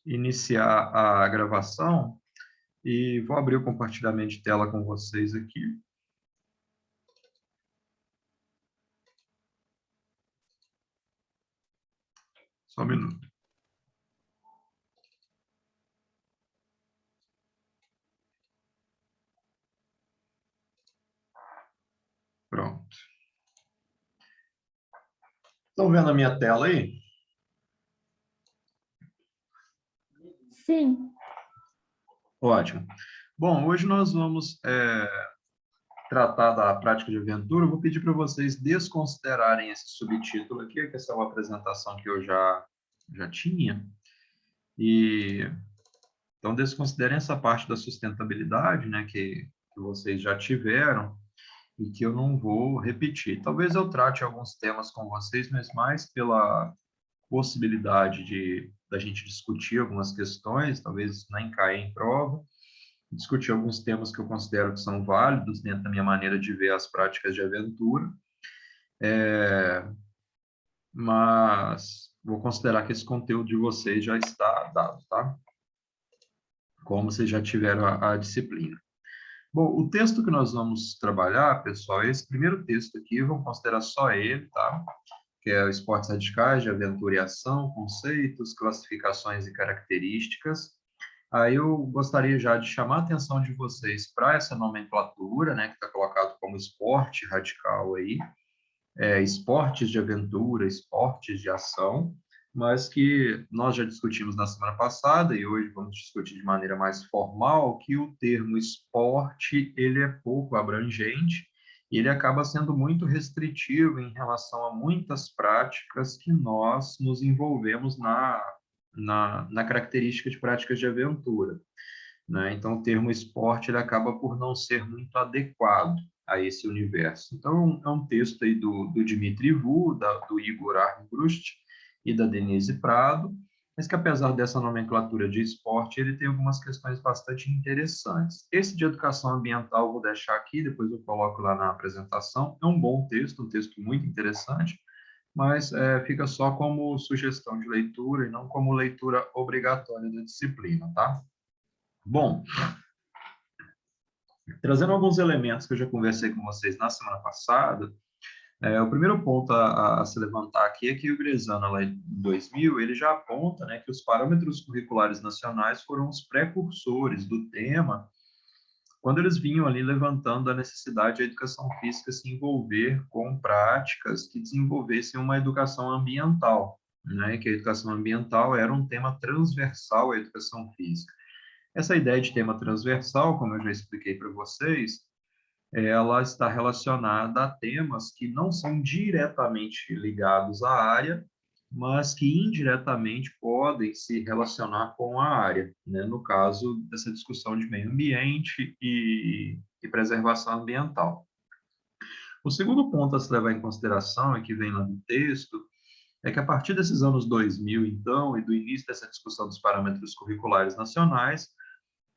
iniciar a gravação e vou abrir o compartilhamento de tela com vocês aqui. Só um minuto. Pronto. Estão vendo a minha tela aí? Sim. Ótimo. Bom, hoje nós vamos tratar da prática de aventura. Eu vou pedir para vocês desconsiderarem esse subtítulo aqui, que essa é uma apresentação que eu já tinha. Então, desconsiderem essa parte da sustentabilidade, né, que vocês já tiveram e que eu não vou repetir. Talvez eu trate alguns temas com vocês, mas mais pela possibilidade da gente discutir algumas questões, talvez isso nem caia em prova, discutir alguns temas que eu considero que são válidos dentro da minha maneira de ver as práticas de aventura, mas vou considerar que esse conteúdo de vocês já está dado, tá? Como vocês já tiveram a disciplina. Bom, o texto que nós vamos trabalhar, pessoal, é esse primeiro texto aqui, vamos considerar só ele, tá? Que é o Esportes Radicais de Aventura e Ação, Conceitos, Classificações e Características. Aí eu gostaria já de chamar a atenção de vocês para essa nomenclatura, né, que está colocado como esporte radical aí, esportes de aventura, esportes de ação, mas que nós já discutimos na semana passada e hoje vamos discutir de maneira mais formal que o termo esporte ele é pouco abrangente e ele acaba sendo muito restritivo em relação a muitas práticas que nós nos envolvemos na característica de práticas de aventura, né? Então, o termo esporte ele acaba por não ser muito adequado a esse universo. Então, é um texto aí do Dmitry Vu, do Igor Armbrust e da Denise Prado, mas que apesar dessa nomenclatura de esporte, ele tem algumas questões bastante interessantes. Esse de educação ambiental eu vou deixar aqui, depois eu coloco lá na apresentação. É um bom texto, um texto muito interessante, mas fica só como sugestão de leitura e não como leitura obrigatória da disciplina, tá? Bom, trazendo alguns elementos que eu já conversei com vocês na semana passada, o primeiro ponto a se levantar aqui é que o Grezana, lá em 2000, ele já aponta, né, que os parâmetros curriculares nacionais foram os precursores do tema, quando eles vinham ali levantando a necessidade da educação física se envolver com práticas que desenvolvessem uma educação ambiental, né, que a educação ambiental era um tema transversal à educação física. Essa ideia de tema transversal, como eu já expliquei para vocês, ela está relacionada a temas que não são diretamente ligados à área, mas que indiretamente podem se relacionar com a área, né? No caso dessa discussão de meio ambiente e preservação ambiental. O segundo ponto a se levar em consideração, e que vem lá no texto, é que a partir desses anos 2000, então, e do início dessa discussão dos parâmetros curriculares nacionais,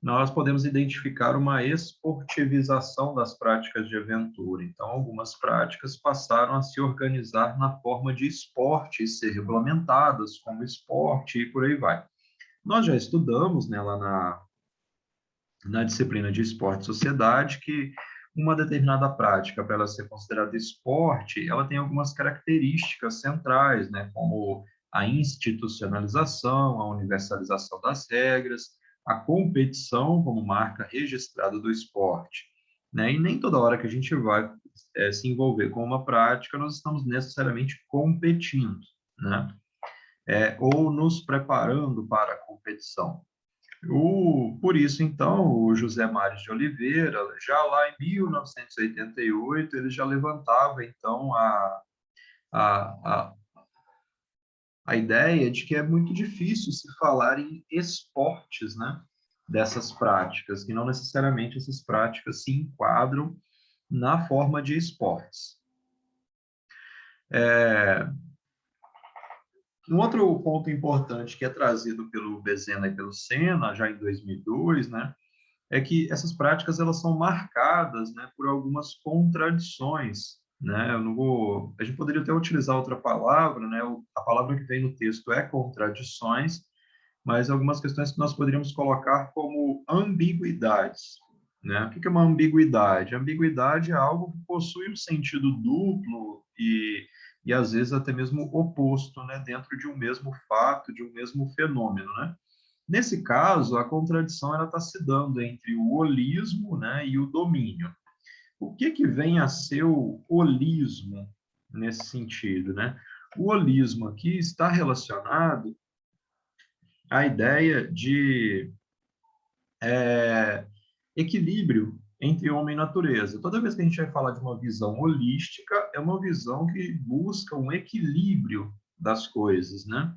nós podemos identificar uma esportivização das práticas de aventura. Então, algumas práticas passaram a se organizar na forma de esporte e ser regulamentadas como esporte e por aí vai. Nós já estudamos, né, lá na disciplina de esporte e sociedade que uma determinada prática, para ela ser considerada esporte, ela tem algumas características centrais, né, como a institucionalização, a universalização das regras, a competição como marca registrada do esporte, né? E nem toda hora que a gente vai se envolver com uma prática, nós estamos necessariamente competindo, né? Ou nos preparando para a competição. Por isso, então, o José Mário de Oliveira, já lá em 1988, ele já levantava, então, a, a ideia de que é muito difícil se falar em esportes, né, dessas práticas, que não necessariamente essas práticas se enquadram na forma de esportes. Um outro ponto importante que é trazido pelo Bezena e pelo Senna, já em 2002, né, é que essas práticas elas são marcadas, né, por algumas contradições, né? Eu não vou, a gente poderia até utilizar outra palavra, né? A palavra que vem no texto é contradições, mas algumas questões que nós poderíamos colocar como ambiguidades, né? O que é uma ambiguidade? Ambiguidade é algo que possui um sentido duplo e às vezes até mesmo oposto, né? Dentro de um mesmo fato, de um mesmo fenômeno, né? Nesse caso, a contradição está se dando entre o holismo, né, e o domínio. O que vem a ser o holismo nesse sentido, né? O holismo aqui está relacionado à ideia de equilíbrio entre homem e natureza. Toda vez que a gente vai falar de uma visão holística, é uma visão que busca um equilíbrio das coisas, né?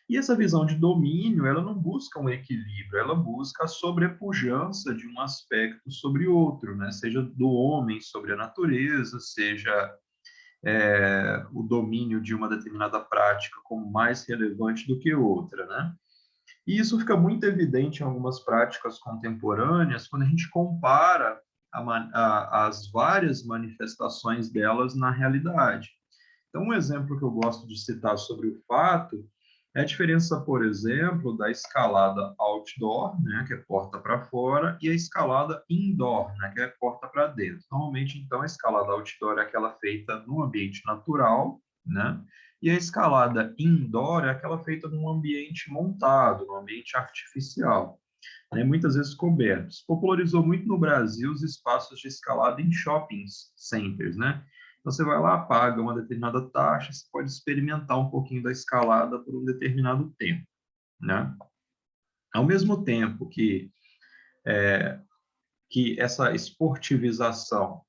E essa visão de domínio, ela não busca um equilíbrio, ela busca a sobrepujança de um aspecto sobre outro, né? Seja do homem sobre a natureza, seja o domínio de uma determinada prática como mais relevante do que outra, né? E isso fica muito evidente em algumas práticas contemporâneas, quando a gente compara as várias manifestações delas na realidade. Então, um exemplo que eu gosto de citar sobre o fato é a diferença, por exemplo, da escalada outdoor, né, que é porta para fora, e a escalada indoor, né, que é porta para dentro. Normalmente, então, a escalada outdoor é aquela feita no ambiente natural, né, e a escalada indoor é aquela feita num ambiente montado, num ambiente artificial, né, muitas vezes cobertos. Popularizou muito no Brasil os espaços de escalada em shopping centers, né? Então, você vai lá, paga uma determinada taxa, você pode experimentar um pouquinho da escalada por um determinado tempo, né? Ao mesmo tempo que essa esportivização,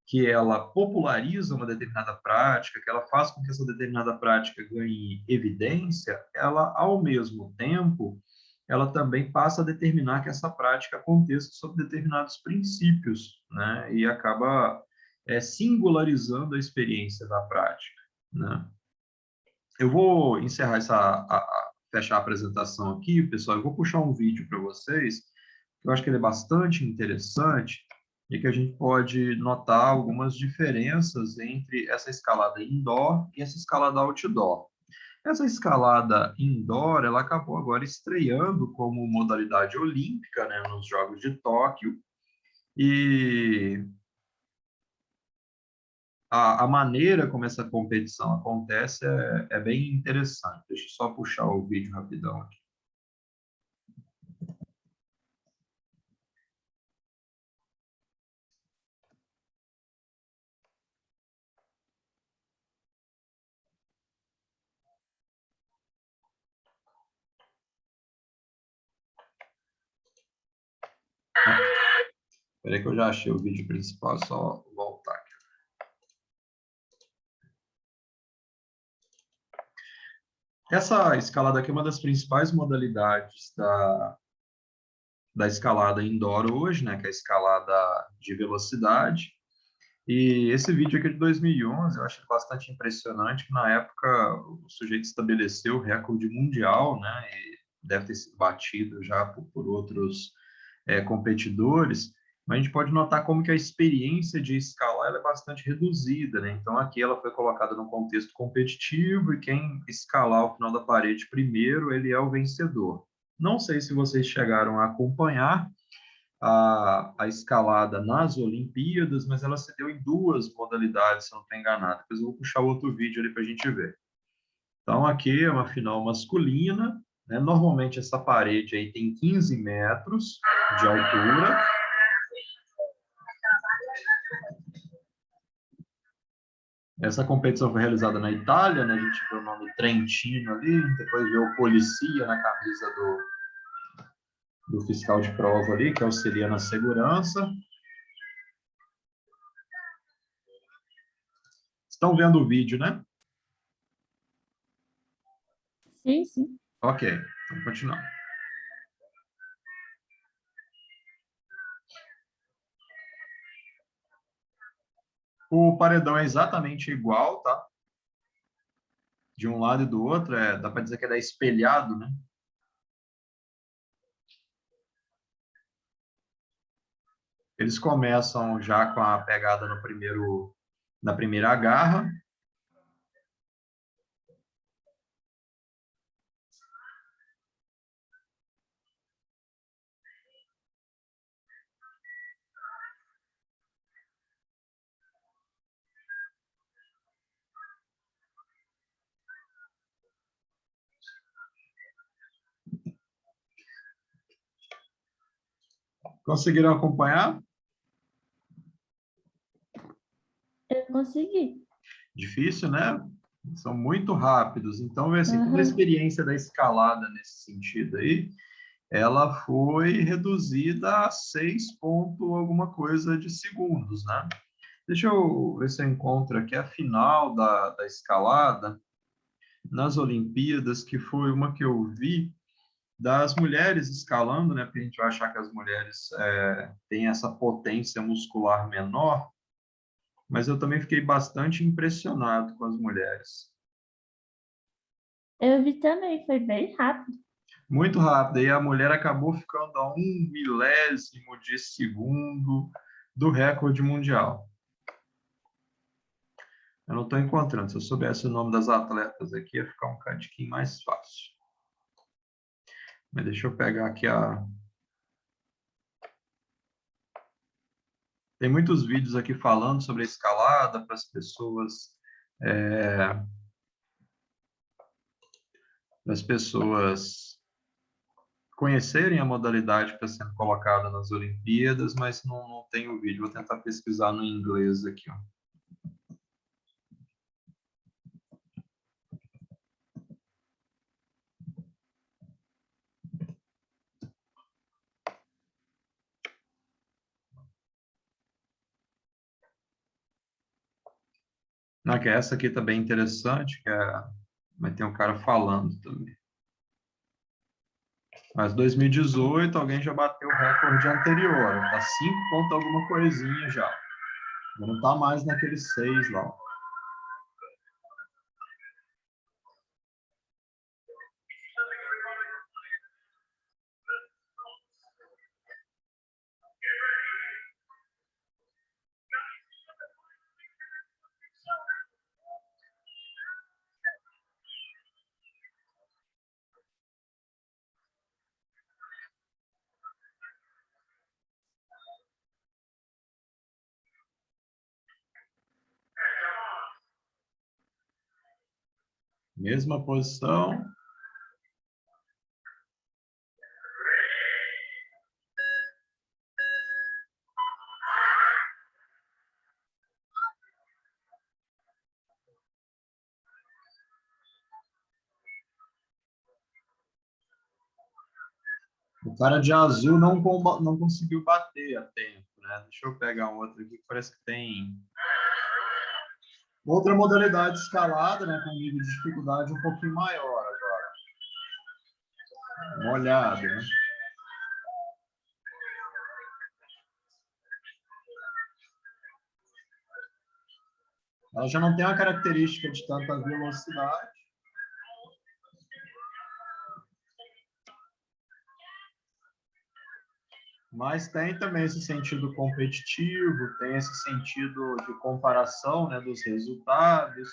que ela populariza uma determinada prática, que ela faz com que essa determinada prática ganhe evidência, ela, ao mesmo tempo, ela também passa a determinar que essa prática aconteça sob determinados princípios, né? E acaba singularizando a experiência da prática, né? Eu vou encerrar fechar a apresentação aqui, pessoal. Eu vou puxar um vídeo para vocês, que eu acho que ele é bastante interessante e que a gente pode notar algumas diferenças entre essa escalada indoor e essa escalada outdoor. Essa escalada indoor, ela acabou agora estreando como modalidade olímpica, né, nos Jogos de Tóquio, e a maneira como essa competição acontece é bem interessante. Deixa eu só puxar o vídeo rapidão aqui. Espera aí que eu já achei o vídeo principal, só voltar aqui. Essa escalada aqui é uma das principais modalidades da escalada indoor hoje, né, que é a escalada de velocidade. E esse vídeo aqui é de 2011, eu acho bastante impressionante, que na época o sujeito estabeleceu o recorde mundial, né, e deve ter sido batido já por outros competidores, mas a gente pode notar como que a experiência de escalar ela é bastante reduzida, né? Então aqui ela foi colocada num contexto competitivo e quem escalar o final da parede primeiro, ele é o vencedor. Não sei se vocês chegaram a acompanhar a escalada nas Olimpíadas, mas ela se deu em duas modalidades, se não estou enganado. Depois eu vou puxar outro vídeo ali para a gente ver. Então, aqui é uma final masculina, né? Normalmente essa parede aí tem 15 metros de altura. Essa competição foi realizada na Itália, né? A gente vê o nome Trentino ali, depois vê o Policia na camisa do fiscal de prova ali, que auxilia na segurança. Estão vendo o vídeo, né? Sim, sim. Ok, vamos continuar. O paredão é exatamente igual, tá? De um lado e do outro, dá para dizer que ele é espelhado, né? Eles começam já com a pegada na primeira garra. Conseguiram acompanhar? Eu consegui. Difícil, né? São muito rápidos. Então, assim, toda a Aham. experiência da escalada nesse sentido aí, ela foi reduzida a 6 ponto alguma coisa de segundos, né? Deixa eu ver se eu encontro aqui a final da escalada nas Olimpíadas, que foi uma que eu vi das mulheres escalando, né? Porque a gente vai achar que as mulheres têm essa potência muscular menor, mas eu também fiquei bastante impressionado com as mulheres. Eu vi também, foi bem rápido. Muito rápido, e a mulher acabou ficando a 1 milésimo de segundo do recorde mundial. Eu não estou encontrando. Se eu soubesse o nome das atletas aqui, ia ficar um cadinho mais fácil. Mas deixa eu pegar aqui a... Tem muitos vídeos aqui falando sobre a escalada para as pessoas... para as pessoas conhecerem a modalidade que está sendo colocada nas Olimpíadas, mas não tem o vídeo. Vou tentar pesquisar no inglês aqui, ó. Não, que essa aqui está bem interessante, mas tem um cara falando também. Mas 2018 alguém já bateu o recorde anterior, está 5 ponto alguma coisinha já. Não está mais naqueles 6 lá. Mesma posição. O cara de azul não conseguiu bater a tempo, né? Deixa eu pegar um outro aqui que parece que tem outra modalidade escalada, né? Com um nível de dificuldade um pouquinho maior agora. Uma olhada, né? Ela já não tem uma característica de tanta velocidade. Mas tem também esse sentido competitivo, tem esse sentido de comparação, né, dos resultados.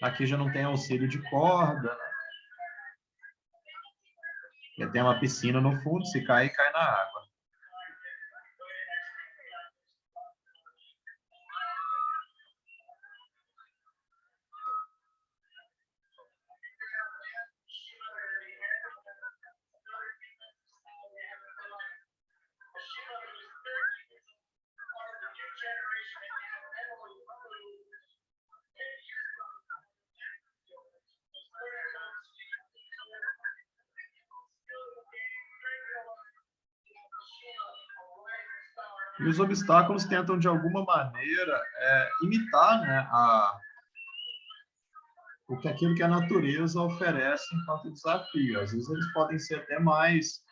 Aqui já não tem auxílio de corda, né? Já tem uma piscina no fundo, se cair, cai na água. E os obstáculos tentam, de alguma maneira, imitar, né, aquilo que a natureza oferece enquanto desafio. Às vezes eles podem ser até mais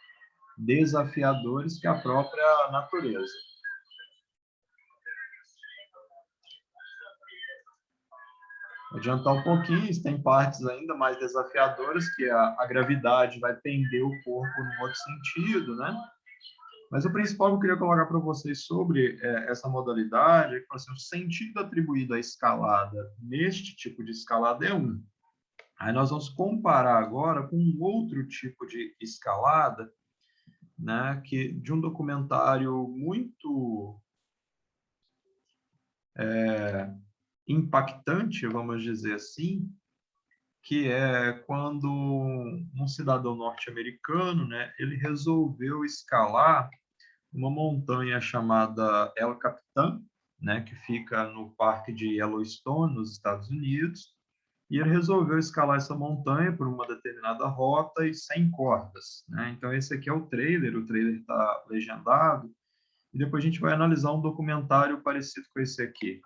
desafiadores que a própria natureza. Adiantar um pouquinho, tem partes ainda mais desafiadoras, que a gravidade vai pender o corpo num outro sentido, né? Mas o principal que eu queria colocar para vocês sobre essa modalidade é que assim, o sentido atribuído à escalada neste tipo de escalada é um. Aí nós vamos comparar agora com um outro tipo de escalada né, de um documentário muito impactante, vamos dizer assim, que é quando um cidadão norte-americano, né, ele resolveu escalar uma montanha chamada El Capitan, né, que fica no Parque de Yellowstone, nos Estados Unidos, e ele resolveu escalar essa montanha por uma determinada rota e sem cordas, né? Então esse aqui é o trailer está legendado, e depois a gente vai analisar um documentário parecido com esse aqui.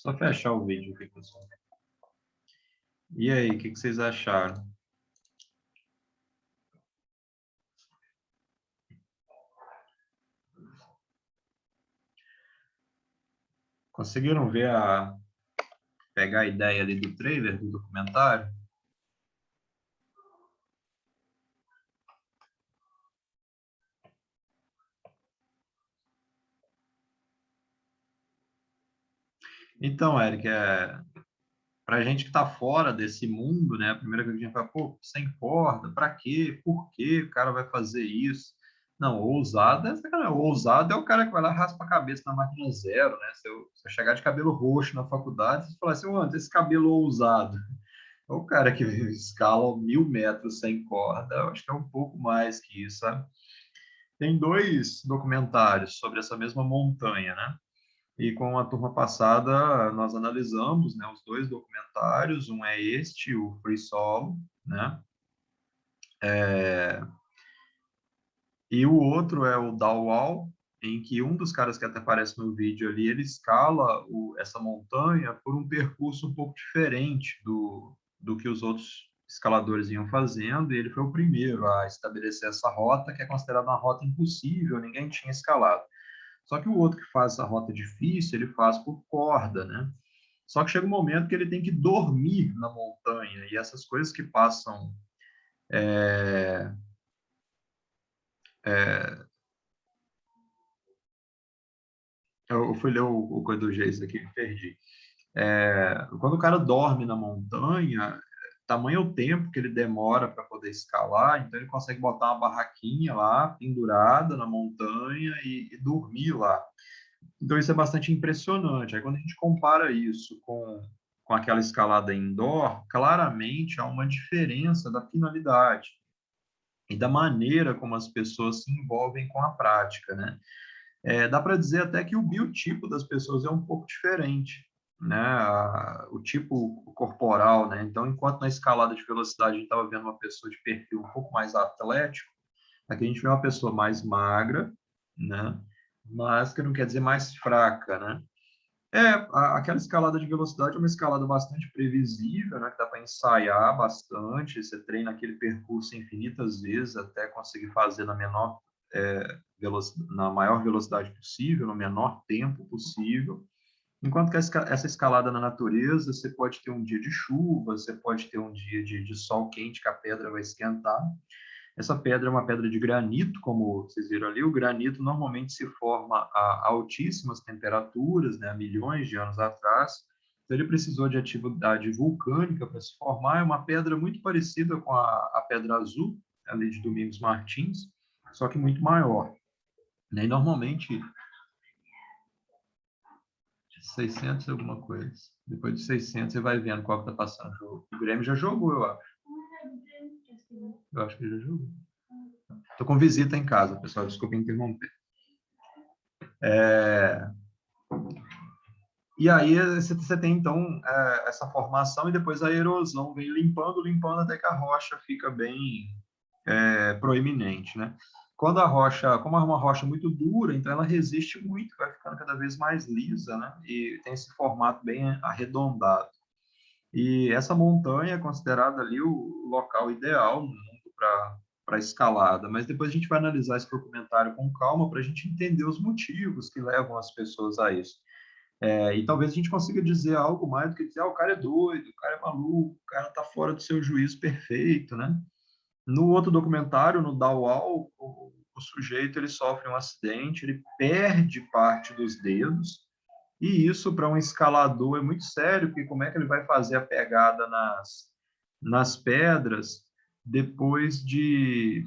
Só fechar o vídeo aqui, pessoal. E aí, o que vocês acharam? Conseguiram pegar a ideia ali do trailer, do documentário? Então, Eric, para a gente que está fora desse mundo, né? A primeira coisa que a gente fala, pô, sem corda, para quê? Por que o cara vai fazer isso? Não, ousado ousado é o cara que vai lá e raspa a cabeça na máquina zero, né? Se eu chegar de cabelo roxo na faculdade, você falar assim, mano, esse cabelo ousado. É o cara que escala 1.000 metros sem corda, eu acho que é um pouco mais que isso, sabe? Tem dois documentários sobre essa mesma montanha, né? E com a turma passada, nós analisamos, né, os dois documentários. Um é este, o Free Solo, né? E o outro é o Dow Wall, em que um dos caras que até aparece no vídeo ali, ele escala essa montanha por um percurso um pouco diferente do que os outros escaladores iam fazendo, e ele foi o primeiro a estabelecer essa rota, que é considerada uma rota impossível, ninguém tinha escalado. Só que o outro que faz essa rota difícil, ele faz por corda, né? Só que chega um momento que ele tem que dormir na montanha, e essas coisas que passam. Eu fui ler o coisa do Geis aqui, me perdi. Quando o cara dorme na montanha, tamanho o tempo que ele demora para poder escalar, então ele consegue botar uma barraquinha lá, pendurada na montanha e dormir lá. Então, isso é bastante impressionante. Aí, quando a gente compara isso com aquela escalada indoor, claramente há uma diferença da finalidade e da maneira como as pessoas se envolvem com a prática, né? Dá para dizer até que o biotipo das pessoas é um pouco diferente, né? O tipo corporal, né? Então, enquanto na escalada de velocidade a gente estava vendo uma pessoa de perfil um pouco mais atlético, aqui a gente vê uma pessoa mais magra, né? Mas que não quer dizer mais fraca, né? Aquela escalada de velocidade é uma escalada bastante previsível, né? Que dá para ensaiar bastante. Você treina aquele percurso infinitas vezes até conseguir fazer na maior velocidade possível, no menor tempo possível. Enquanto que essa escalada na natureza, você pode ter um dia de chuva, você pode ter um dia de sol quente que a pedra vai esquentar. Essa pedra é uma pedra de granito, como vocês viram ali. O granito normalmente se forma a altíssimas temperaturas, né, há milhões de anos atrás. Então, ele precisou de atividade vulcânica para se formar. É uma pedra muito parecida com a Pedra Azul, ali de Domingos Martins, só que muito maior. E normalmente, 600 alguma coisa. Depois de 600, você vai vendo qual que está passando o jogo. O Grêmio já jogou, eu acho. Eu acho que ele já jogou. Estou com visita em casa, pessoal. Desculpa interromper. E aí você tem, então, essa formação e depois a erosão vem limpando, limpando até que a rocha fica bem proeminente, né? Quando a rocha, como é uma rocha muito dura, então ela resiste muito, vai ficando cada vez mais lisa, né? E tem esse formato bem arredondado. E essa montanha é considerada ali o local ideal no mundo para escalada, mas depois a gente vai analisar esse documentário com calma para a gente entender os motivos que levam as pessoas a isso. E talvez a gente consiga dizer algo mais do que dizer, o cara é doido, o cara é maluco, o cara está fora do seu juízo perfeito, né? No outro documentário, no Dawal, o sujeito ele sofre um acidente, ele perde parte dos dedos, e isso para um escalador é muito sério, porque como é que ele vai fazer a pegada nas pedras depois de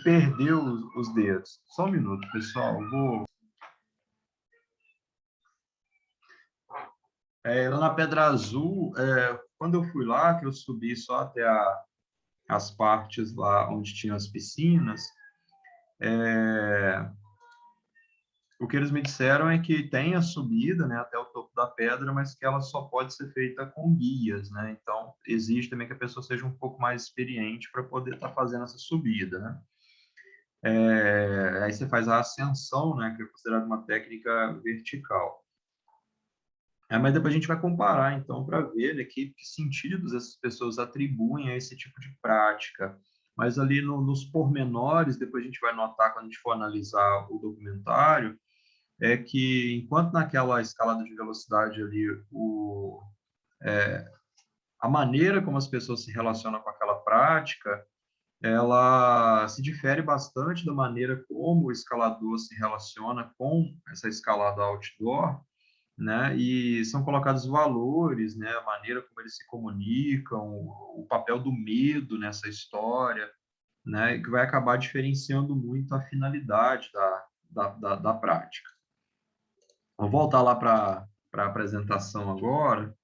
perder os dedos? Só um minuto, pessoal, lá na Pedra Azul, quando eu fui lá, que eu subi só até as partes lá onde tinham as piscinas, é, o que eles me disseram é que tem a subida, né, até o topo da pedra, mas que ela só pode ser feita com guias, né? Então, exige também que a pessoa seja um pouco mais experiente para poder estar fazendo essa subida, né? Aí você faz a ascensão, né, que é considerada uma técnica vertical. Mas depois a gente vai comparar, então, para ver, né, que sentidos essas pessoas atribuem a esse tipo de prática. Mas ali nos pormenores, depois a gente vai notar, quando a gente for analisar o documentário, é que enquanto naquela escalada de velocidade ali, a maneira como as pessoas se relacionam com aquela prática, ela se difere bastante da maneira como o escalador se relaciona com essa escalada outdoor, né? E são colocados valores, né? A maneira como eles se comunicam, o papel do medo nessa história, né? Que vai acabar diferenciando muito a finalidade da prática. Vou voltar lá para a apresentação agora.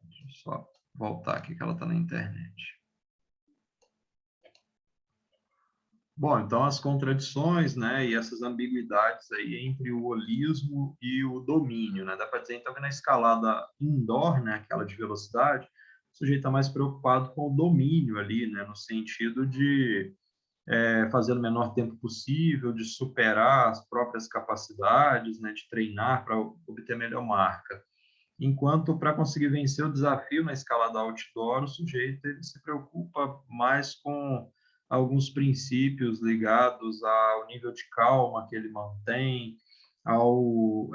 Deixa eu só voltar aqui que ela está na internet. Bom, então as contradições, né, e essas ambiguidades aí entre o holismo e o domínio, né? Dá para dizer então que na escalada indoor, né, aquela de velocidade, o sujeito está mais preocupado com o domínio ali, né, no sentido de fazer no menor tempo possível, de superar as próprias capacidades, né, de treinar para obter a melhor marca. Enquanto para conseguir vencer o desafio na escalada outdoor, o sujeito ele se preocupa mais com alguns princípios ligados ao nível de calma que ele mantém, ao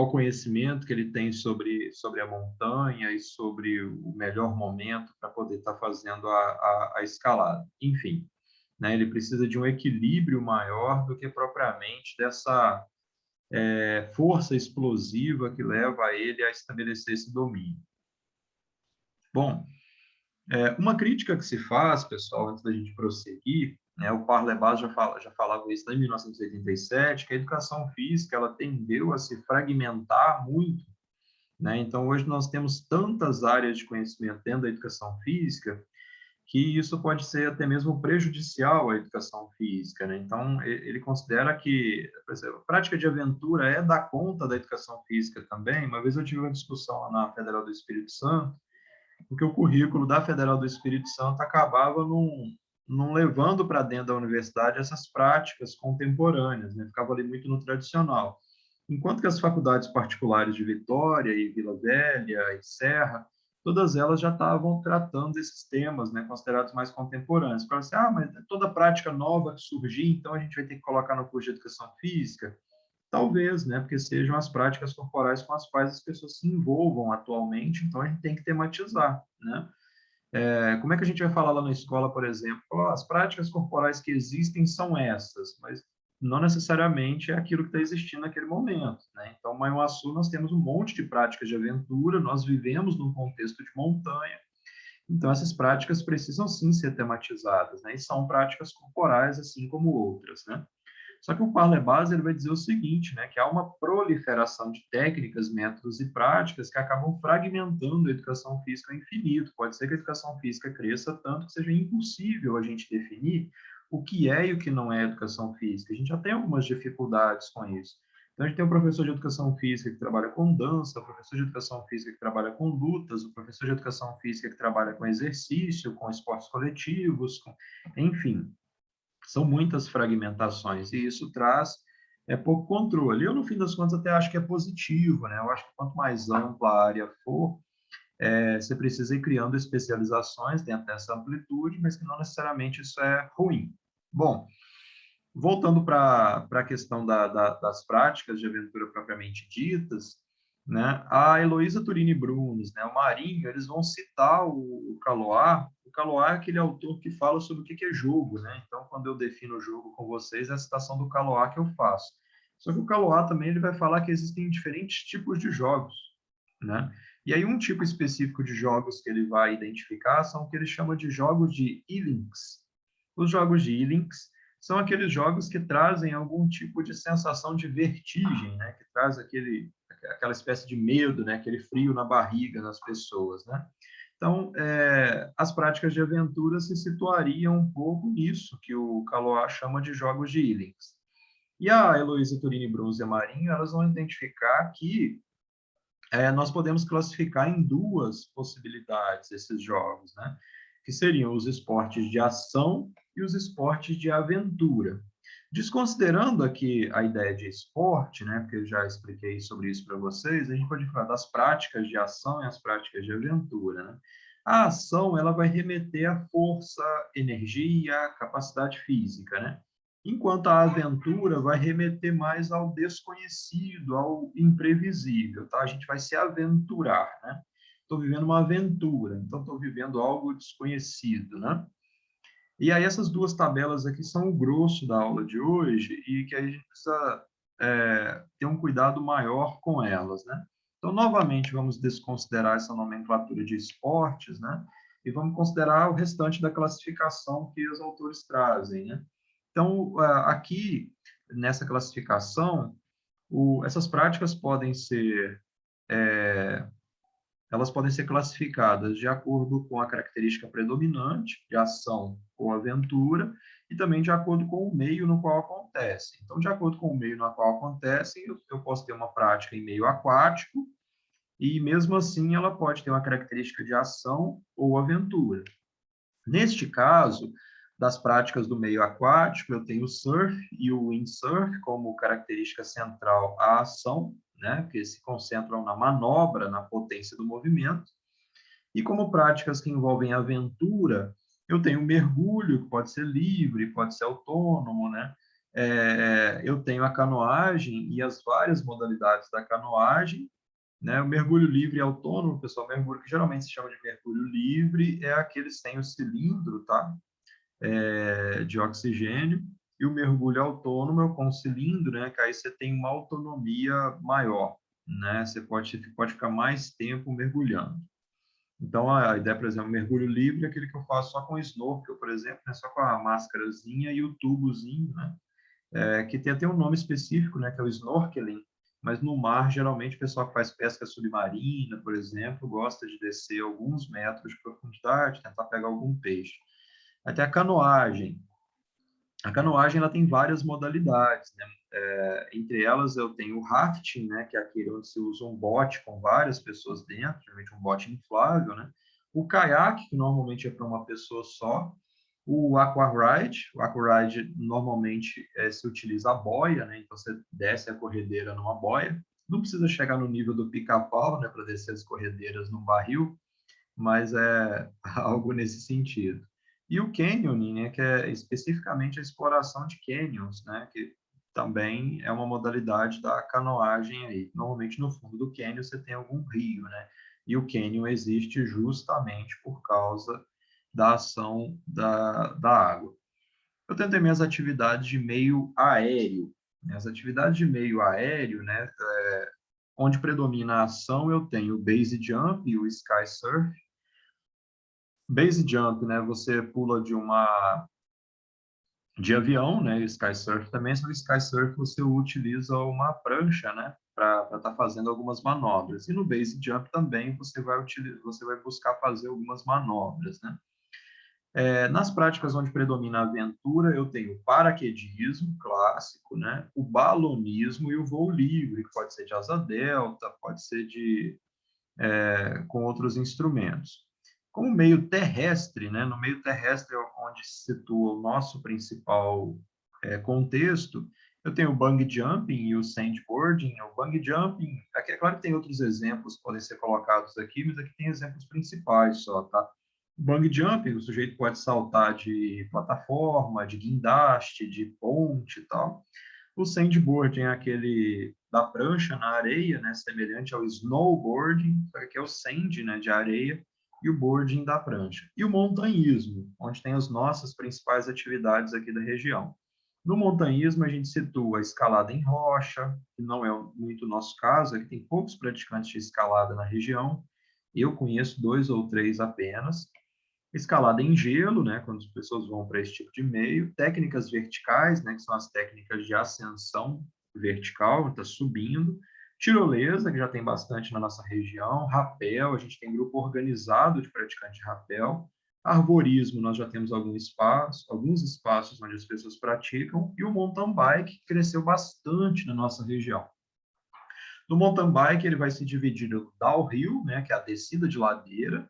conhecimento que ele tem sobre a montanha e sobre o melhor momento para poder estar fazendo a escalada. Enfim, né, ele precisa de um equilíbrio maior do que propriamente dessa força explosiva que leva ele a estabelecer esse domínio. Bom, uma crítica que se faz, pessoal, antes da gente prosseguir, né? O Parlebas já falava isso lá em 1987, que a educação física ela tendeu a se fragmentar muito, né? Então, hoje nós temos tantas áreas de conhecimento dentro da educação física que isso pode ser até mesmo prejudicial à educação física, né? Então, ele considera que, por exemplo, a prática de aventura é dar conta da educação física também. Uma vez eu tive uma discussão lá na Federal do Espírito Santo, porque o currículo da Federal do Espírito Santo acabava não levando para dentro da universidade essas práticas contemporâneas, né? Ficava ali muito no tradicional. Enquanto que as faculdades particulares de Vitória e Vila Velha e Serra, todas elas já estavam tratando desses temas, né, considerados mais contemporâneos. Para você, mas toda prática nova que surgir, então a gente vai ter que colocar no curso de educação física? Talvez, né, porque sejam as práticas corporais com as quais as pessoas se envolvam atualmente, então a gente tem que tematizar, né? Como é que a gente vai falar lá na escola, por exemplo? As práticas corporais que existem são essas, mas não necessariamente é aquilo que está existindo naquele momento, né? Então, em Manhuaçu, nós temos um monte de práticas de aventura, nós vivemos num contexto de montanha, então essas práticas precisam sim ser tematizadas, né? E são práticas corporais, assim como outras, né? Só que o Parlebas ele vai dizer o seguinte, né, que há uma proliferação de técnicas, métodos e práticas que acabam fragmentando a educação física ao infinito. Pode ser que a educação física cresça tanto que seja impossível a gente definir o que é e o que não é educação física. A gente já tem algumas dificuldades com isso. Então, a gente tem um professor de educação física que trabalha com dança, o professor de educação física que trabalha com lutas, o professor de educação física que trabalha com exercício, com esportes coletivos, enfim, são muitas fragmentações e isso traz pouco controle. Eu, no fim das contas, até acho que é positivo, né? Eu acho que quanto mais ampla a área for, você precisa ir criando especializações dentro dessa amplitude, mas que não necessariamente isso é ruim. Bom, voltando para a questão das práticas de aventura propriamente ditas, né, a Heloísa Turini Brunes, né, o Marinho, eles vão citar o Caloá. O Caloá é aquele autor que fala sobre o que é jogo, né? Então, quando eu defino o jogo com vocês, é a citação do Caloá que eu faço. Só que o Caloá também ele vai falar que existem diferentes tipos de jogos, né? E aí um tipo específico de jogos que ele vai identificar são o que ele chama de jogos de e-links. Os jogos de e-links são aqueles jogos que trazem algum tipo de sensação de vertigem, né? Que traz aquela espécie de medo, né? Aquele frio na barriga nas pessoas, né? Então, as práticas de aventura se situariam um pouco nisso que o Caloá chama de jogos de e-links. E a Heloísa Turini Bruns e a Marinho, elas vão identificar que nós podemos classificar em duas possibilidades esses jogos, né? Que seriam os esportes de ação e os esportes de aventura. Desconsiderando aqui a ideia de esporte, né, porque eu já expliquei sobre isso para vocês, a gente pode falar das práticas de ação e as práticas de aventura, né? A ação, ela vai remeter à força, energia, capacidade física, né? Enquanto a aventura vai remeter mais ao desconhecido, ao imprevisível, tá? A gente vai se aventurar, né? Estou vivendo uma aventura, então estou vivendo algo desconhecido, né? E aí essas duas tabelas aqui são o grosso da aula de hoje e que a gente precisa ter um cuidado maior com elas, né? Então, novamente, vamos desconsiderar essa nomenclatura de esportes, né? E vamos considerar o restante da classificação que os autores trazem, né? Então, aqui, nessa classificação, essas práticas elas podem ser classificadas de acordo com a característica predominante de ação ou aventura e também de acordo com o meio no qual acontece. Então, de acordo com o meio no qual acontece, eu posso ter uma prática em meio aquático e, mesmo assim, ela pode ter uma característica de ação ou aventura. Neste caso, das práticas do meio aquático, eu tenho o surf e o windsurf como característica central a ação, né, que se concentram na manobra, na potência do movimento. E como práticas que envolvem aventura, eu tenho o mergulho, que pode ser livre, pode ser autônomo, né? Eu tenho a canoagem e as várias modalidades da canoagem, né? O mergulho livre e autônomo, pessoal, mergulho que geralmente se chama de mergulho livre, é aquele sem o cilindro, tá? De oxigênio, e o mergulho autônomo é o com cilindro, né? Que aí você tem uma autonomia maior, né? Você pode ficar mais tempo mergulhando. Então, a ideia, por exemplo, mergulho livre é aquele que eu faço só com snorkel, por exemplo, né? Só com a máscarazinha e o tubozinho, né? Que tem até um nome específico, né? Que é o snorkeling. Mas no mar, geralmente, o pessoal que faz pesca submarina, por exemplo, gosta de descer alguns metros de profundidade, tentar pegar algum peixe. Até a canoagem. A canoagem ela tem várias modalidades, né? Entre elas eu tenho o rafting, né? Que é aquele onde se usa um bote com várias pessoas dentro, geralmente um bote inflável, né? O caiaque, que normalmente é para uma pessoa só. O aquaride normalmente se utiliza a boia, né? Então você desce a corredeira numa boia. Não precisa chegar no nível do pica-pau, né? Para descer as corredeiras num barril, mas é algo nesse sentido. E o canyoning, né, que é especificamente a exploração de canyons, né, que também é uma modalidade da canoagem aí. Normalmente no fundo do canyon você tem algum rio, né? E o canyon existe justamente por causa da ação da água. Eu tenho também as atividades de meio aéreo. As atividades de meio aéreo, né, onde predomina a ação, eu tenho o base jump e o sky surf. Base jump, né? Você pula de avião, né? E sky surf também, só que sky surf você utiliza uma prancha, né? Para estar fazendo algumas manobras. E no base jump também você vai buscar fazer algumas manobras, né? Nas práticas onde predomina a aventura, eu tenho o paraquedismo clássico, né? O balonismo e o voo livre, que pode ser de asa delta, pode ser com outros instrumentos. Como meio terrestre, né, no meio terrestre é onde se situa o nosso principal contexto, eu tenho o bungee jumping e o sandboarding. O bungee jumping, aqui, é claro que tem outros exemplos que podem ser colocados aqui, mas aqui tem exemplos principais só, tá? O bungee jumping, o sujeito pode saltar de plataforma, de guindaste, de ponte e tal. O sandboarding é aquele da prancha na areia, né, semelhante ao snowboarding, que é o sand, né, de areia, e o boarding da prancha. E o montanhismo, onde tem as nossas principais atividades aqui da região. No montanhismo, a gente situa a escalada em rocha, que não é muito o nosso caso, aqui tem poucos praticantes de escalada na região, eu conheço 2 ou 3 apenas, escalada em gelo, né, quando as pessoas vão para esse tipo de meio, técnicas verticais, né, que são as técnicas de ascensão vertical, está subindo, tirolesa, que já tem bastante na nossa região, rapel, a gente tem grupo organizado de praticantes de rapel, arborismo, nós já temos alguns espaços onde as pessoas praticam, e o mountain bike, que cresceu bastante na nossa região. No mountain bike, ele vai se dividir no downhill, né, que é a descida de ladeira,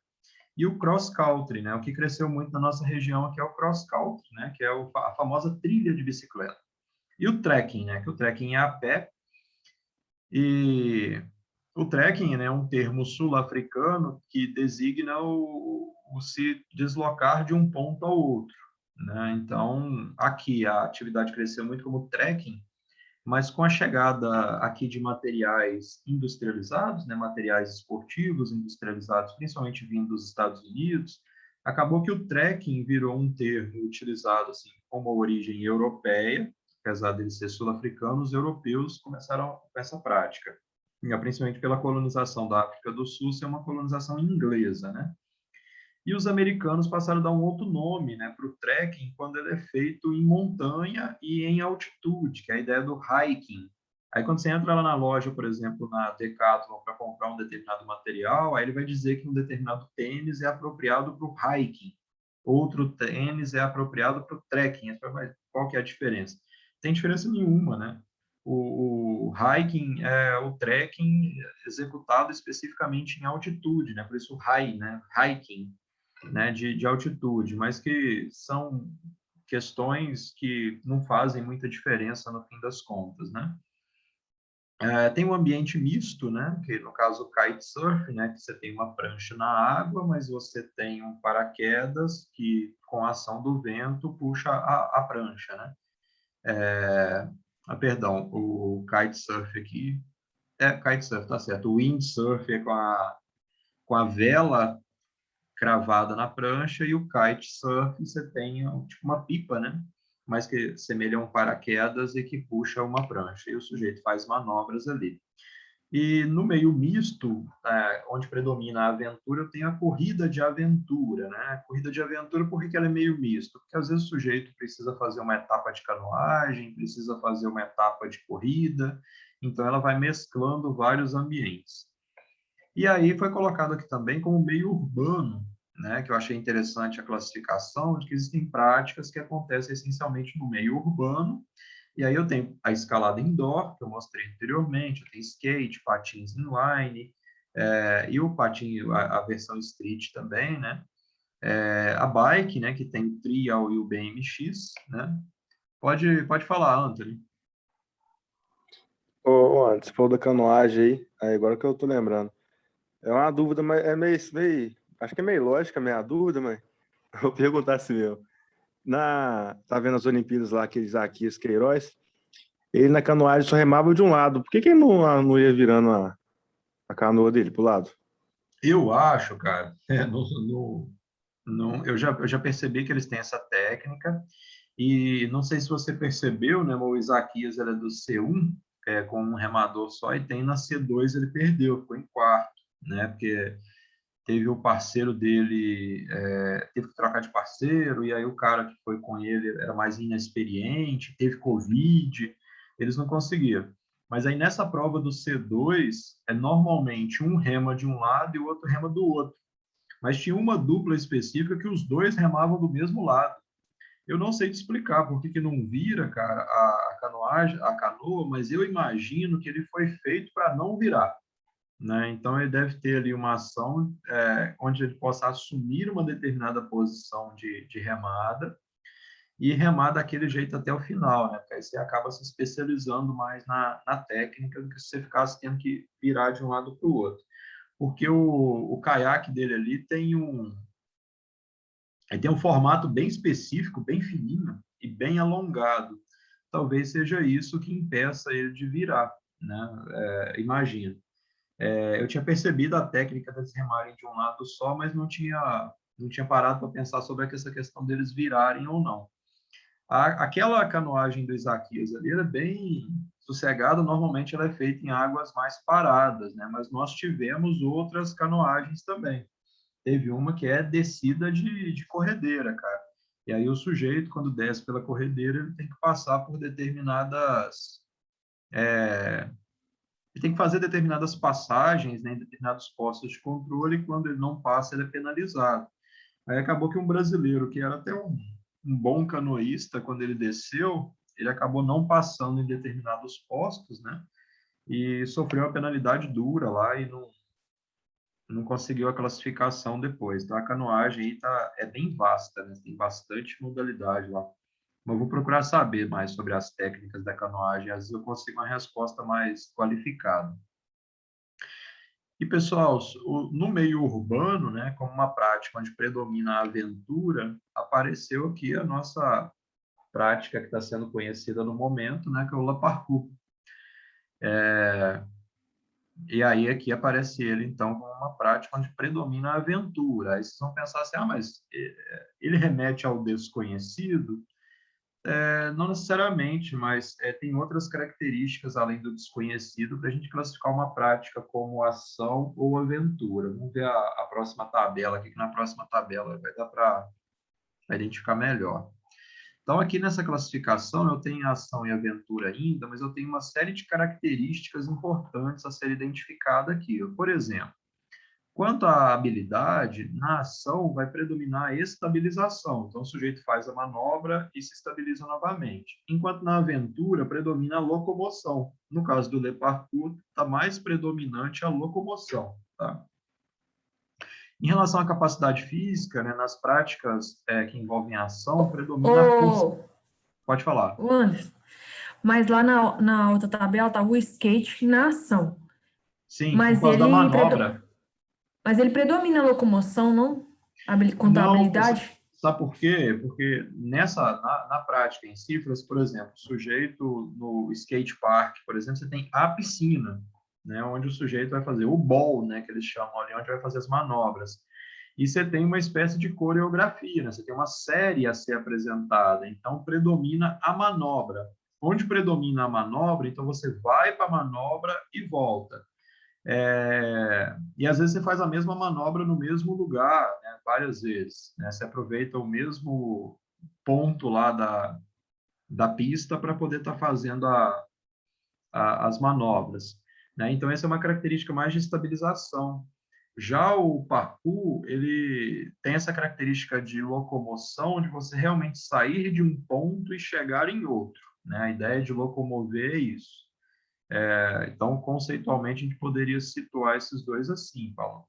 e o cross country, né? O que cresceu muito na nossa região aqui é o cross country, né? Que é a famosa trilha de bicicleta. E o trekking, né? Que o trekking é a pé. E o trekking, né, é um termo sul-africano que designa o se deslocar de um ponto ao outro, né? Então, aqui a atividade cresceu muito como trekking, mas com a chegada aqui de materiais industrializados, né, materiais esportivos industrializados, principalmente vindo dos Estados Unidos, acabou que o trekking virou um termo utilizado assim como origem europeia, apesar dele ser sul-africano, os europeus começaram com essa prática, principalmente pela colonização da África do Sul, ser uma colonização inglesa, né? E os americanos passaram a dar um outro nome, né, para o trekking quando ele é feito em montanha e em altitude, que é a ideia do hiking. Aí quando você entra lá na loja, por exemplo, na Decathlon para comprar um determinado material, aí ele vai dizer que um determinado tênis é apropriado para o hiking, outro tênis é apropriado para o trekking. Qual que é a diferença? Tem diferença nenhuma, né? O hiking é o trekking executado especificamente em altitude, né? Por isso high, né? Hiking, né, de altitude, mas que são questões que não fazem muita diferença no fim das contas, né? Tem um ambiente misto, né, que no caso o kitesurf, né, que você tem uma prancha na água, mas você tem um paraquedas que com a ação do vento puxa a prancha, né? Perdão, o kitesurf aqui kitesurf, tá certo. O windsurf é com a vela cravada na prancha, e o kitesurf você tem tipo uma pipa, né? Mas que semelha a um paraquedas e que puxa uma prancha. E o sujeito faz manobras ali. E no meio misto, onde predomina a aventura, eu tenho a corrida de aventura, né? A corrida de aventura, por que ela é meio misto? Porque às vezes o sujeito precisa fazer uma etapa de canoagem, precisa fazer uma etapa de corrida, então ela vai mesclando vários ambientes. E aí foi colocado aqui também como meio urbano, né? Que eu achei interessante a classificação, de que existem práticas que acontecem essencialmente no meio urbano. E aí eu tenho a escalada indoor, que eu mostrei anteriormente, eu tenho skate, patins inline, e o patinho, a versão street também, né? A bike, né, que tem o trial e o BMX, né? Pode falar, Anthony. Anderson, você falou da canoagem aí, agora que eu tô lembrando. É uma dúvida, mas é meio, acho que é meio lógica a minha dúvida, mas vou perguntar assim mesmo. Tá vendo as Olimpíadas lá, aquele Isaquias Queiroz, ele na canoagem só remava de um lado. Por que ele não ia virando a canoa dele pro lado? Eu acho, cara, eu já percebi que eles têm essa técnica, e não sei se você percebeu, né, o Isaquias era do C1, com um remador só, e tem na C2 ele perdeu, ficou em quarto, né, porque teve o parceiro dele, teve que trocar de parceiro, e aí o cara que foi com ele era mais inexperiente, teve Covid, eles não conseguiram. Mas aí nessa prova do C2, normalmente um rema de um lado e o outro rema do outro. Mas tinha uma dupla específica que os dois remavam do mesmo lado. Eu não sei te explicar por que que não vira, cara, a canoagem, a canoa, mas eu imagino que ele foi feito para não virar, né? Então ele deve ter ali uma ação onde ele possa assumir uma determinada posição de remada e remar daquele jeito até o final, né? Porque aí você acaba se especializando mais na técnica do que se você ficasse tendo que virar de um lado para o outro. Porque o caiaque dele ali tem um formato bem específico, bem fininho e bem alongado. Talvez seja isso que impeça ele de virar, né? Imagina. Eu tinha percebido a técnica deles remarem de um lado só, mas não tinha parado para pensar sobre essa questão deles virarem ou não. Aquela canoagem do Isaquias ali era bem sossegada, normalmente ela é feita em águas mais paradas, né? Mas nós tivemos outras canoagens também. Teve uma que é descida de corredeira, cara. E aí o sujeito, quando desce pela corredeira, ele tem que passar por determinadas ele tem que fazer determinadas passagens, né, em determinados postos de controle, e quando ele não passa, ele é penalizado. Aí acabou que um brasileiro, que era até um bom canoísta, quando ele desceu, ele acabou não passando em determinados postos, né, e sofreu uma penalidade dura lá e não conseguiu a classificação depois. Então, a canoagem aí é bem vasta, né, tem bastante modalidade lá. Mas eu vou procurar saber mais sobre as técnicas da canoagem, às vezes eu consigo uma resposta mais qualificada. E, pessoal, no meio urbano, né, como uma prática onde predomina a aventura, apareceu aqui a nossa prática que está sendo conhecida no momento, né, que é o La Parkour. E aí aqui aparece ele, então, como uma prática onde predomina a aventura. Aí vocês vão pensar assim, mas ele remete ao desconhecido? Não necessariamente, mas tem outras características além do desconhecido para a gente classificar uma prática como ação ou aventura. Vamos ver a próxima tabela aqui, que na próxima tabela vai dar para identificar melhor. Então, aqui nessa classificação, eu tenho ação e aventura ainda, mas eu tenho uma série de características importantes a ser identificada aqui. Por exemplo, quanto à habilidade, na ação vai predominar a estabilização. Então, o sujeito faz a manobra e se estabiliza novamente. Enquanto na aventura predomina a locomoção. No caso do Le Parkour, está mais predominante a locomoção. Tá? Em relação à capacidade física, né, nas práticas que envolvem a ação, predomina a força. Ô, Pode falar. ô Anderson, mas lá na outra tabela tá o skate na ação. Sim, por Mas causa da ele, manobra. mas ele predomina a locomoção, não? Quanto à Não, habilidade? sabe por quê? Porque na prática em cifras, por exemplo, o sujeito no skate park, por exemplo, você tem a piscina, né, onde o sujeito vai fazer o ball, né, que eles chamam ali, onde vai fazer as manobras. E você tem uma espécie de coreografia, né? Você tem uma série a ser apresentada, então predomina a manobra. Onde predomina a manobra, então você vai para a manobra e volta. E às vezes você faz a mesma manobra no mesmo lugar, né, várias vezes, né? Você aproveita o mesmo ponto lá da pista para poder estar fazendo as manobras, né? Então, essa é uma característica mais de estabilização. Já o parkour, ele tem essa característica de locomoção, de você realmente sair de um ponto e chegar em outro, né? A ideia de locomover é isso. Então, conceitualmente, a gente poderia situar esses dois assim, Paulo.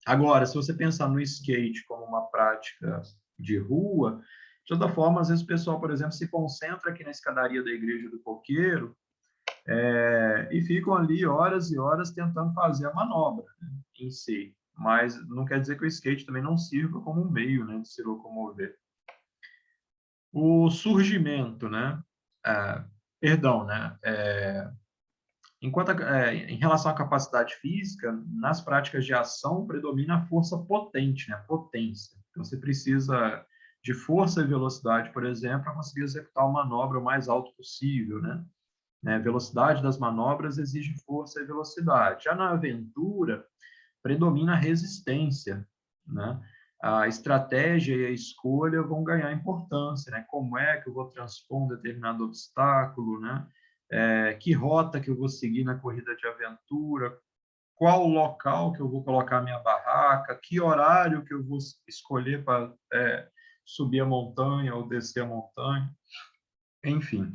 Agora, se você pensar no skate como uma prática de rua, de toda forma, às vezes o pessoal, por exemplo, se concentra aqui na escadaria da Igreja do Coqueiro, e ficam ali horas e horas tentando fazer a manobra, né, em si. Mas não quer dizer que o skate também não sirva como um meio, né, de se locomover. O surgimento, né? Perdão, né? Em relação à capacidade física, nas práticas de ação predomina a força potente, né? Potência. Então, você precisa de força e velocidade, por exemplo, para conseguir executar uma manobra o mais alto possível, né? Velocidade das manobras exige força e velocidade. Já na aventura, predomina a resistência, né? A estratégia e a escolha vão ganhar importância, né? Como é que eu vou transpor um determinado obstáculo, né? Que rota que eu vou seguir na corrida de aventura, qual local que eu vou colocar minha barraca, que horário que eu vou escolher para subir a montanha ou descer a montanha, enfim.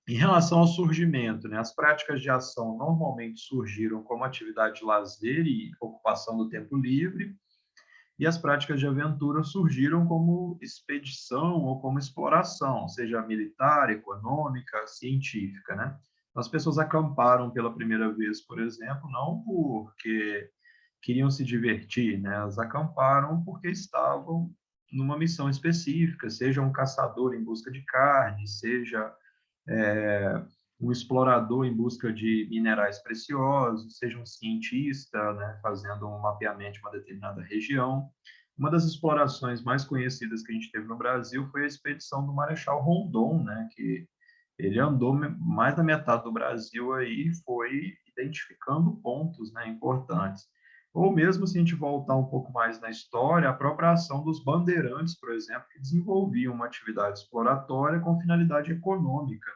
Em relação ao surgimento, né, as práticas de ação normalmente surgiram como atividade de lazer e ocupação do tempo livre, e as práticas de aventura surgiram como expedição ou como exploração, seja militar, econômica, científica, né? As pessoas acamparam pela primeira vez, por exemplo, não porque queriam se divertir, né? Elas acamparam porque estavam numa missão específica, seja um caçador em busca de carne, seja um explorador em busca de minerais preciosos, seja um cientista, né, fazendo um mapeamento de uma determinada região. Uma das explorações mais conhecidas que a gente teve no Brasil foi a expedição do Marechal Rondon, né, que ele andou mais da metade do Brasil aí e foi identificando pontos, né, importantes. Ou mesmo se a gente voltar um pouco mais na história, a própria ação dos bandeirantes, por exemplo, que desenvolviam uma atividade exploratória com finalidade econômica,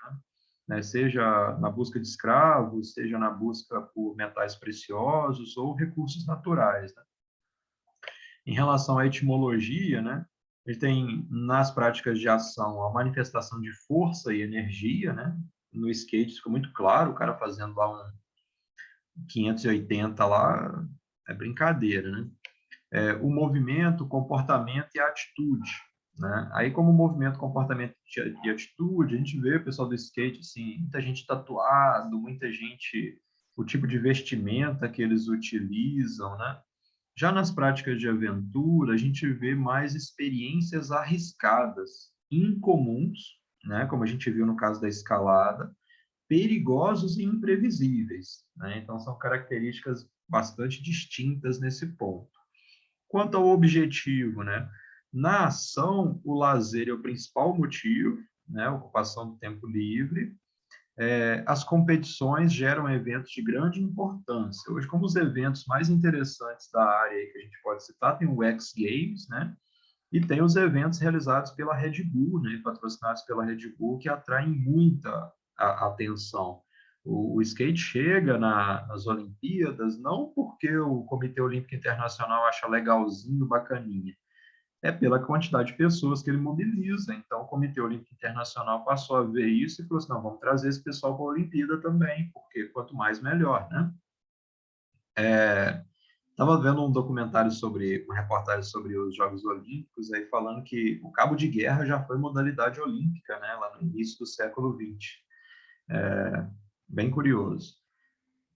né? Seja na busca de escravos, seja na busca por metais preciosos ou recursos naturais, né? Em relação à etimologia, né, ele tem nas práticas de ação a manifestação de força e energia, né? No skate fica muito claro, o cara fazendo lá um 580 lá é brincadeira, né? O movimento, o comportamento e a atitude, né? Aí, como movimento, comportamento e atitude, a gente vê o pessoal do skate, assim, muita gente tatuado, muita gente, o tipo de vestimenta que eles utilizam, né? Já nas práticas de aventura, a gente vê mais experiências arriscadas, incomuns, né? Como a gente viu no caso da escalada, perigosos e imprevisíveis, né? Então, são características bastante distintas nesse ponto. Quanto ao objetivo, né? Na ação, o lazer é o principal motivo, né? A ocupação do tempo livre. As competições geram eventos de grande importância. Hoje, como os eventos mais interessantes da área que a gente pode citar, tem o X Games, né? E tem os eventos realizados pela Red Bull, né? Patrocinados pela Red Bull, que atraem muita atenção. O skate chega nas Olimpíadas não porque o Comitê Olímpico Internacional acha legalzinho, bacaninha, é pela quantidade de pessoas que ele mobiliza. Então, o Comitê Olímpico Internacional passou a ver isso e falou assim, não, vamos trazer esse pessoal para a Olimpíada também, porque quanto mais, melhor, né? Estava vendo um documentário uma reportagem sobre os Jogos Olímpicos, aí falando que o cabo de guerra já foi modalidade olímpica, né, lá no início do século XX. Bem curioso.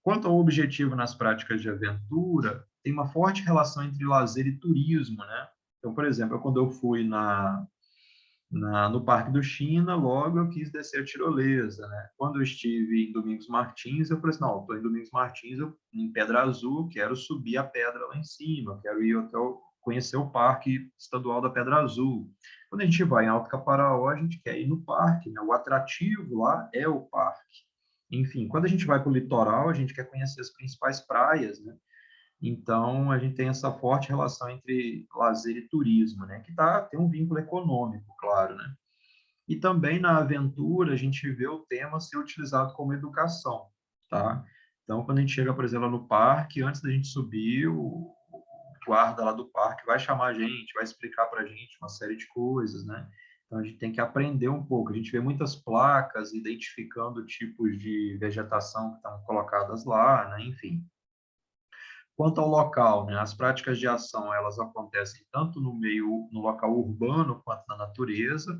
Quanto ao objetivo nas práticas de aventura, tem uma forte relação entre lazer e turismo, né? Então, por exemplo, quando eu fui no Parque do China, logo eu quis descer a tirolesa, né? Quando eu estive em Domingos Martins, eu falei assim, não, estou em Domingos Martins, em Pedra Azul, quero subir a pedra lá em cima, quero ir até conhecer o Parque Estadual da Pedra Azul. Quando a gente vai em Alto Caparaó, a gente quer ir no parque, né? O atrativo lá é o parque. Enfim, quando a gente vai para o litoral, a gente quer conhecer as principais praias, né? Então, a gente tem essa forte relação entre lazer e turismo, né? Que tem um vínculo econômico, claro, né? E também na aventura, a gente vê o tema ser utilizado como educação, tá? Então, quando a gente chega, por exemplo, no parque, antes da gente subir, o guarda lá do parque vai chamar a gente, vai explicar para a gente uma série de coisas, né? Então, a gente tem que aprender um pouco. A gente vê muitas placas identificando tipos de vegetação que estão colocadas lá, né? Enfim. Quanto ao local, né, as práticas de ação, elas acontecem tanto no local urbano quanto na natureza,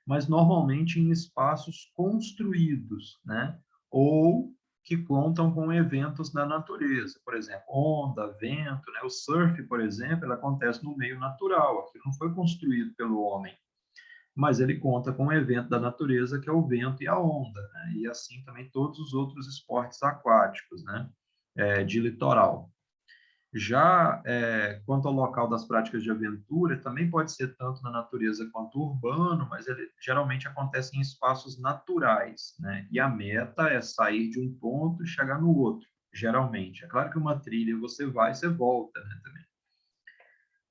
mas normalmente em espaços construídos, né, ou que contam com eventos da natureza, por exemplo, onda, vento, né, o surf, por exemplo, ele acontece no meio natural, aquilo não foi construído pelo homem, mas ele conta com um evento da natureza que é o vento e a onda, né, e assim também todos os outros esportes aquáticos, né, de litoral. Já quanto ao local das práticas de aventura, também pode ser tanto na natureza quanto urbano, mas ele geralmente acontece em espaços naturais, né? E a meta é sair de um ponto e chegar no outro, geralmente. É claro que uma trilha você vai e você volta, né, também.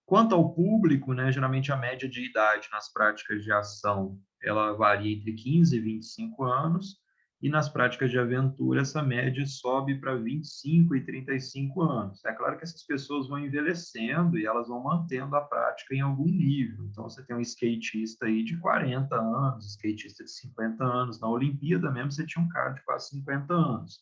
Quanto ao público, né, geralmente a média de idade nas práticas de ação, ela varia entre 15 e 25 anos, e nas práticas de aventura essa média sobe para 25 e 35 anos. É claro que essas pessoas vão envelhecendo e elas vão mantendo a prática em algum nível. Então você tem um skatista aí de 40 anos, skatista de 50 anos. Na Olimpíada mesmo você tinha um cara de quase 50 anos,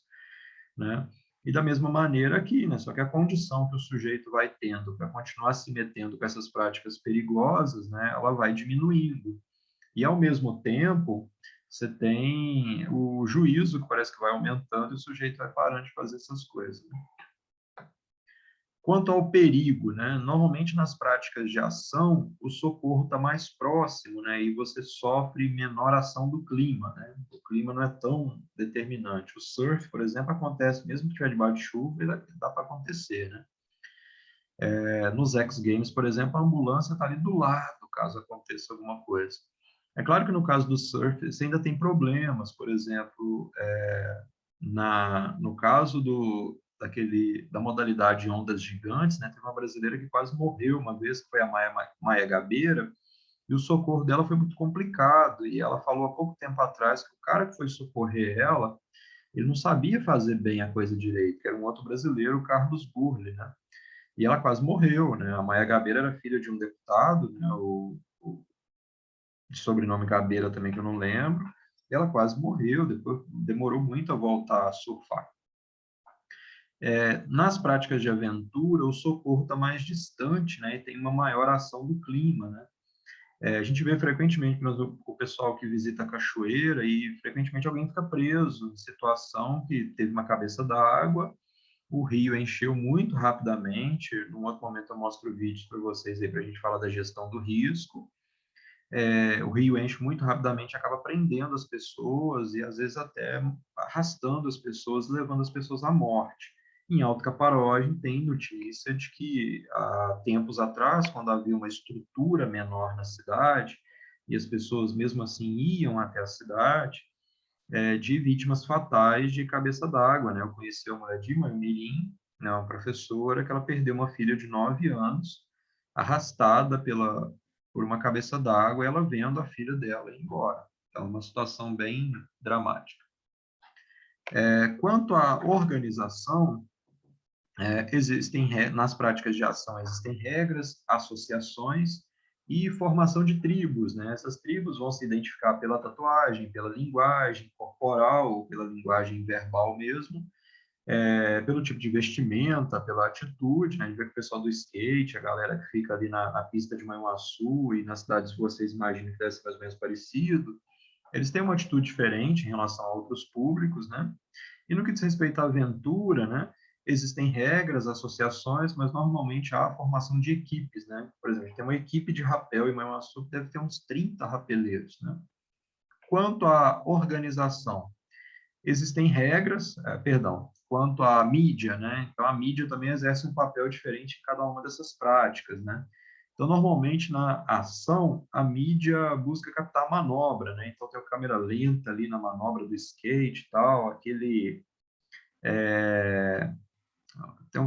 né? E da mesma maneira aqui, né? Só que a condição que o sujeito vai tendo para continuar se metendo com essas práticas perigosas, né? Ela vai diminuindo. E ao mesmo tempo, você tem o juízo que parece que vai aumentando e o sujeito vai parando de fazer essas coisas, né? Quanto ao perigo, né? Normalmente nas práticas de ação, o socorro está mais próximo, né? E você sofre menor ação do clima, né? O clima não é tão determinante. O surf, por exemplo, acontece mesmo que estiver debaixo de chuva, dá para acontecer, né? Nos X Games, por exemplo, a ambulância está ali do lado, caso aconteça alguma coisa. É claro que no caso do surf, você ainda tem problemas, por exemplo, no caso da modalidade ondas gigantes, né, teve uma brasileira que quase morreu uma vez, que foi a Maia Gabeira, e o socorro dela foi muito complicado, e ela falou há pouco tempo atrás que o cara que foi socorrer ela, ele não sabia fazer bem a coisa direito, que era um outro brasileiro, o Carlos Burle, né? E ela quase morreu, né? A Maia Gabeira era filha de um deputado, né? De sobrenome Gabeira também, que eu não lembro, e ela quase morreu, depois demorou muito a voltar a surfar. Nas práticas de aventura, o socorro está mais distante, né? E tem uma maior ação do clima, né? A gente vê frequentemente o pessoal que visita a cachoeira e frequentemente alguém fica preso em situação que teve uma cabeça d'água, o rio encheu muito rapidamente. Num outro momento eu mostro o vídeo para vocês aí para a gente falar da gestão do risco. O rio enche muito rapidamente, acaba prendendo as pessoas e às vezes até arrastando as pessoas, levando as pessoas à morte. Em Alto Caparaó, tem notícia de que há tempos atrás, quando havia uma estrutura menor na cidade e as pessoas mesmo assim iam até a cidade, de vítimas fatais de cabeça d'água, né? Eu conheci uma mulher de Mirim, né, uma professora, que ela perdeu uma filha de 9 anos, arrastada por uma cabeça d'água, e ela vendo a filha dela ir embora. Então, uma situação bem dramática. Quanto à organização, nas práticas de ação, existem regras, associações e formação de tribos, né? Essas tribos vão se identificar pela tatuagem, pela linguagem corporal, pela linguagem verbal mesmo, pelo tipo de vestimenta, pela atitude, né? A gente vê que o pessoal do skate, a galera que fica ali na pista de Manhuaçu e nas cidades que vocês imaginam que deve ser mais ou menos parecido, eles têm uma atitude diferente em relação a outros públicos, né? E no que diz respeito à aventura, né? Existem regras, associações, mas normalmente há a formação de equipes, né? Por exemplo, tem uma equipe de rapel em Manhuaçu que deve ter uns 30 rapeleiros, né? Quanto à organização, existem regras, quanto à mídia, né? Então, a mídia também exerce um papel diferente em cada uma dessas práticas, né? Então, normalmente, na ação, a mídia busca captar a manobra, né? Então, tem a câmera lenta ali na manobra do skate e tal,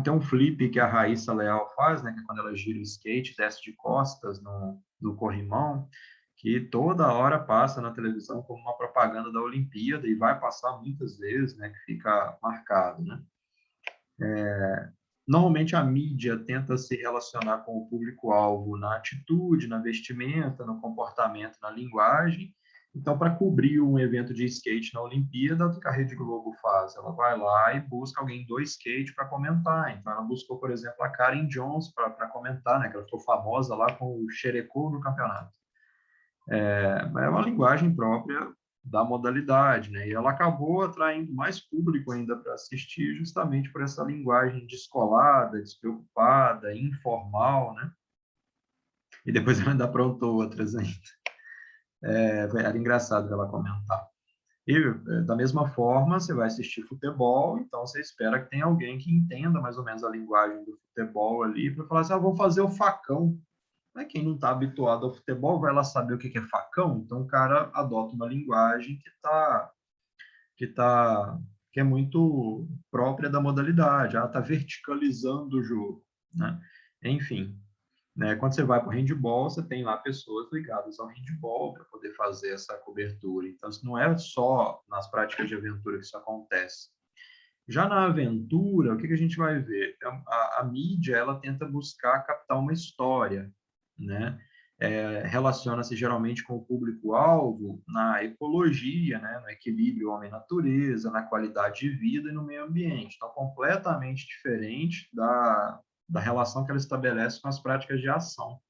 tem um flip que a Raíssa Leal faz, né? Que é quando ela gira o skate, desce de costas no corrimão, que toda hora passa na televisão como uma propaganda da Olimpíada e vai passar muitas vezes, né? Que fica marcado, né? Normalmente a mídia tenta se relacionar com o público-alvo na atitude, na vestimenta, no comportamento, na linguagem. Então, para cobrir um evento de skate na Olimpíada, o que a Rede Globo faz? Ela vai lá e busca alguém do skate para comentar. Então, ela buscou, por exemplo, a Karen Jones para comentar, né? Que ela ficou famosa lá com o xerecô no campeonato. É uma linguagem própria da modalidade, né? E ela acabou atraindo mais público ainda para assistir, justamente por essa linguagem descolada, despreocupada, informal, né? E depois ela ainda aprontou outras ainda. Era engraçado ela comentar. E, da mesma forma, você vai assistir futebol, então você espera que tenha alguém que entenda mais ou menos a linguagem do futebol ali, para falar assim, vou fazer o facão. Mas quem não está habituado ao futebol vai lá saber o que é facão, então o cara adota uma linguagem que é muito própria da modalidade, ela está verticalizando o jogo, né? Enfim, né? Quando você vai para o handball, você tem lá pessoas ligadas ao handball para poder fazer essa cobertura. Então, isso não é só nas práticas de aventura que isso acontece. Já na aventura, o que a gente vai ver? A mídia, ela tenta buscar captar uma história, né? Relaciona-se geralmente com o público-alvo na ecologia, né? No equilíbrio homem-natureza, na qualidade de vida e no meio ambiente. Então, completamente diferente da relação que ela estabelece com as práticas de ação.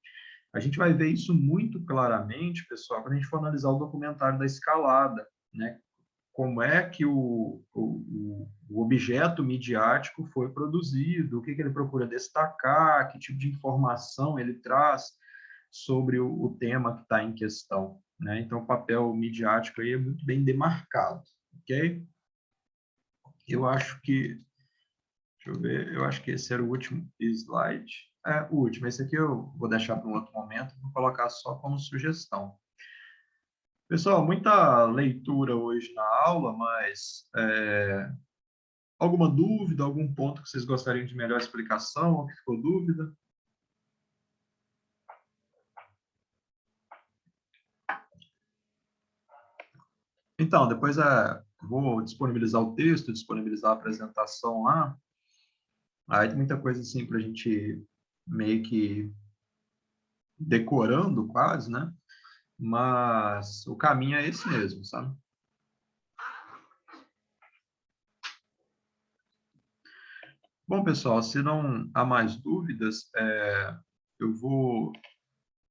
A gente vai ver isso muito claramente, pessoal, quando a gente for analisar o documentário da escalada, né? Como é que o objeto midiático foi produzido, o que ele procura destacar, que tipo de informação ele traz sobre o tema que está em questão, né? Então, o papel midiático aí é muito bem demarcado, ok? Eu acho que, deixa eu ver, eu acho que esse era o último slide. O último, esse aqui eu vou deixar para um outro momento, vou colocar só como sugestão. Pessoal, muita leitura hoje na aula, mas alguma dúvida, algum ponto que vocês gostariam de melhor explicação, ou que ficou dúvida? Então, depois vou disponibilizar o texto, disponibilizar a apresentação lá. Aí tem muita coisa assim para a gente meio que decorando quase, né? Mas o caminho é esse mesmo, sabe? Bom, pessoal, se não há mais dúvidas, eu vou